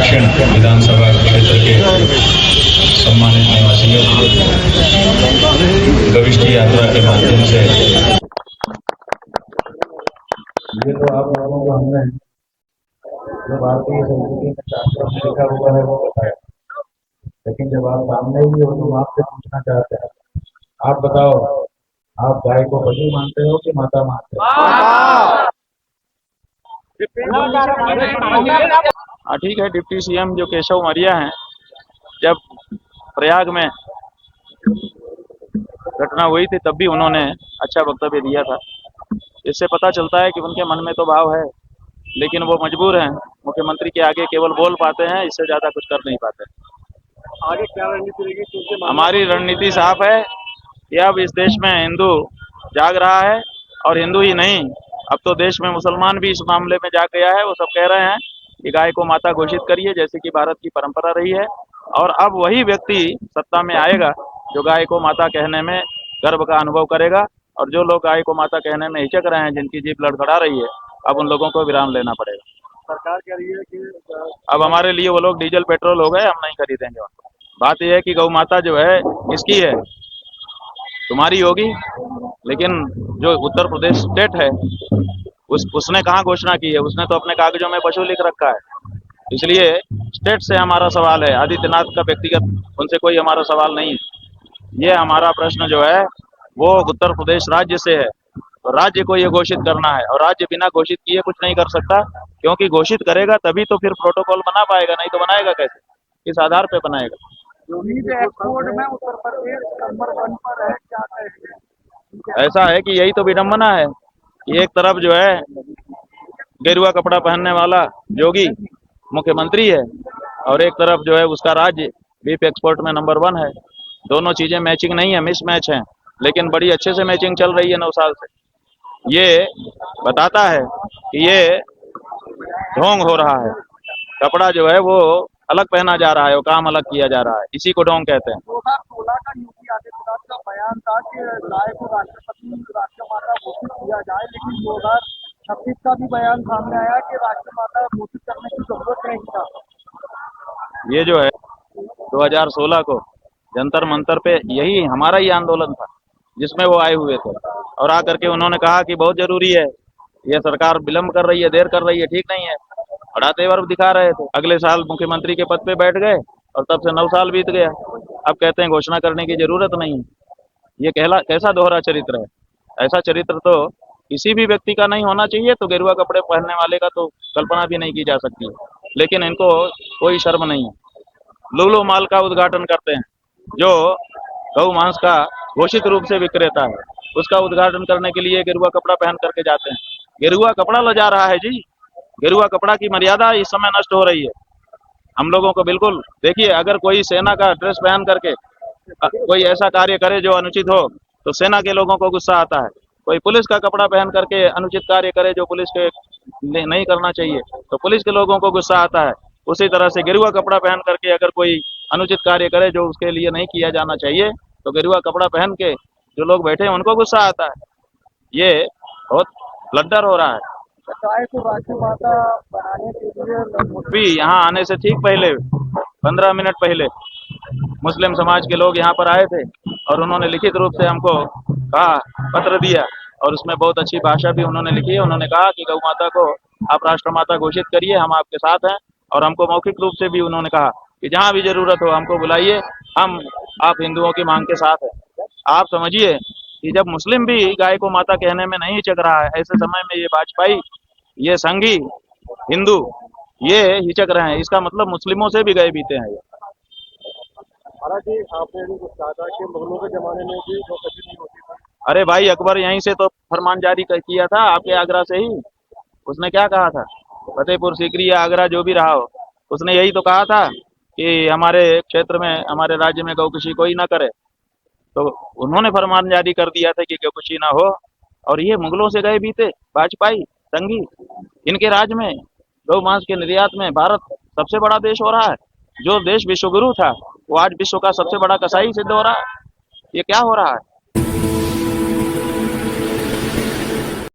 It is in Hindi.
दक्षिण विधानसभा क्षेत्र के सम्मानित निवासियों, गविष्ठी यात्रा के माध्यम से ये तो आप लोगों को हमने जो भारतीय संस्कृति में शास्त्रों में लिखा हुआ है वो बताया, लेकिन जब आप सामने ही हो तो आपसे पूछना चाहते हैं, आप बताओ, आप गाय को बलि मानते हो कि माता मानते हो? हाँ ठीक है। डिप्टी सीएम जो केशव मौर्य हैं, जब प्रयाग में घटना हुई थी तब भी उन्होंने अच्छा वक्तव्य दिया था। इससे पता चलता है कि उनके मन में तो भाव है, लेकिन वो मजबूर हैं। मुख्यमंत्री के आगे केवल बोल पाते हैं, इससे ज्यादा कुछ कर नहीं पाते। आगे क्या रणनीति रहेगी? हमारी रणनीति साफ है कि अब इस देश में हिंदू जाग रहा है, और हिंदू ही नहीं, अब तो देश में मुसलमान भी इस मामले में जाग गया है। वो सब कह रहे हैं कि गाय को माता घोषित करिए, जैसे कि भारत की परंपरा रही है। और अब वही व्यक्ति सत्ता में आएगा जो गाय को माता कहने में गर्व का अनुभव करेगा, और जो लोग गाय को माता कहने में हिचक रहे हैं, जिनकी जीभ लड़खड़ा रही है, अब उन लोगों को विराम लेना पड़ेगा। सरकार कह रही है कि अब हमारे लिए वो लोग डीजल पेट्रोल हो गए, हम नहीं खरीदेंगे उनको। बात यह है कि गौ माता जो है किसकी है? तुम्हारी होगी, लेकिन जो उत्तर प्रदेश स्टेट है उसने कहाँ घोषणा की है? उसने तो अपने कागजों में पशु लिख रखा है। इसलिए स्टेट से हमारा सवाल है, आदित्यनाथ का व्यक्तिगत उनसे कोई हमारा सवाल नहीं है। ये हमारा प्रश्न जो है वो उत्तर प्रदेश राज्य से है, तो राज्य को ये घोषित करना है, और राज्य बिना घोषित किए कुछ नहीं कर सकता, क्योंकि घोषित करेगा तभी तो फिर प्रोटोकॉल बना पाएगा, नहीं तो बनाएगा कैसे? किस आधार पे बनाएगा? एक्सपोर्ट में उत्तर प्रदेश नंबर 1 पर है, क्या कहेंगे? ऐसा है कि यही तो विडंबना है कि एक तरफ जो है गेरुआ कपड़ा पहनने वाला जोगी मुख्यमंत्री है, और एक तरफ जो है उसका राज्य बीफ एक्सपोर्ट में नंबर 1 है। दोनों चीजें मैचिंग नहीं है, मिस मैच है, लेकिन बड़ी अच्छे से मैचिंग चल रही है 9 साल से। ये बताता है कि ये ढोंग हो रहा है, कपड़ा जो है वो अलग पहना जा रहा है, वो काम अलग किया जा रहा है, इसी को ढोंग कहते हैं। 2016 का योगी आदित्यनाथ का बयान था कि गाय को राष्ट्रपति राष्ट्रमाता घोषित किया जाए, लेकिन 2026 का भी बयान सामने आया कि राष्ट्रमाता घोषित करने की जरूरत नहीं था। ये जो है 2016 को जंतर मंतर पे यही हमारा ही आंदोलन था, जिसमें वो आए हुए थे, और आकर के उन्होंने कहा कि बहुत जरूरी है, ये सरकार विलंब कर रही है, देर कर रही है, ठीक नहीं है, बड़ा तेवर दिखा रहे थे। अगले साल मुख्यमंत्री के पद पे बैठ गए, और तब से 9 साल बीत गया। अब कहते हैं घोषणा करने की जरूरत नहीं है। ये कैसा दोहरा चरित्र है? ऐसा चरित्र तो किसी भी व्यक्ति का नहीं होना चाहिए, तो गेरुआ कपड़े पहनने वाले का तो कल्पना भी नहीं की जा सकती, लेकिन इनको कोई शर्म नहीं है। लूलो माल का उद्घाटन करते हैं, जो गौ मांस का घोषित रूप से विक्रेता है, उसका उद्घाटन करने के लिए गेरुआ कपड़ा पहन करके जाते हैं। गेरुआ कपड़ा ले जा रहा है जी, गेरुआ कपड़ा की मर्यादा इस समय नष्ट हो रही है। हम लोगों को बिल्कुल देखिए, अगर कोई सेना का ड्रेस पहन करके कोई ऐसा कार्य करे जो अनुचित हो, तो सेना के लोगों को गुस्सा आता है। कोई पुलिस का कपड़ा पहन करके अनुचित कार्य करे जो पुलिस के नहीं करना चाहिए, तो पुलिस के लोगों को गुस्सा आता है। उसी तरह से गेरुआ कपड़ा पहन करके अगर कोई अनुचित कार्य करे जो उसके लिए नहीं किया जाना चाहिए, तो गेरुआ कपड़ा पहन के जो लोग बैठे हैं उनको गुस्सा आता है। ये बहुत ब्लंडर हो रहा है। गाय को राष्ट्रमाता बनाने के लिए भी यहाँ आने से ठीक पहले 15 मिनट पहले मुस्लिम समाज के लोग यहाँ पर आए थे, और उन्होंने लिखित रूप से हमको कहा, पत्र दिया, और उसमें बहुत अच्छी भाषा भी उन्होंने लिखी है। उन्होंने कहा कि गौ माता को आप राष्ट्रमाता घोषित करिए, हम आपके साथ हैं। और हमको मौखिक रूप से भी उन्होंने कहा कि जहाँ भी जरूरत हो हमको बुलाइए, हम आप हिंदुओं की मांग के साथ हैं। आप समझिए कि जब मुस्लिम भी गाय को माता कहने में नहीं हिचक रहा है, ऐसे समय में ये वाजपेयी, ये संघी हिंदू ये हिचक रहे हैं, इसका मतलब मुस्लिमों से भी गए बीते हैं ये। हालांकि आपने भी कुछ कहा था कि मुगलों के जमाने में भी वो कभी नहीं होती थी। अरे भाई, अकबर यहीं से तो फरमान जारी किया था, आपके आगरा से ही। उसने क्या कहा था? फतेहपुर सीकरी या आगरा जो भी रहा हो, उसने यही तो कहा था कि हमारे क्षेत्र में, हमारे राज्य में गौकुशी कोई ना करे। तो उन्होंने फरमान जारी कर दिया था कि गौकुशी ना हो, और ये मुगलों से गए बीते वाजपेयी संघी, इनके राज में गौ मांस के निर्यात में भारत सबसे बड़ा देश हो रहा है। जो देश विश्वगुरु था वो आज विश्व का सबसे बड़ा कसाई सिद्ध हो रहा है। ये क्या हो रहा है?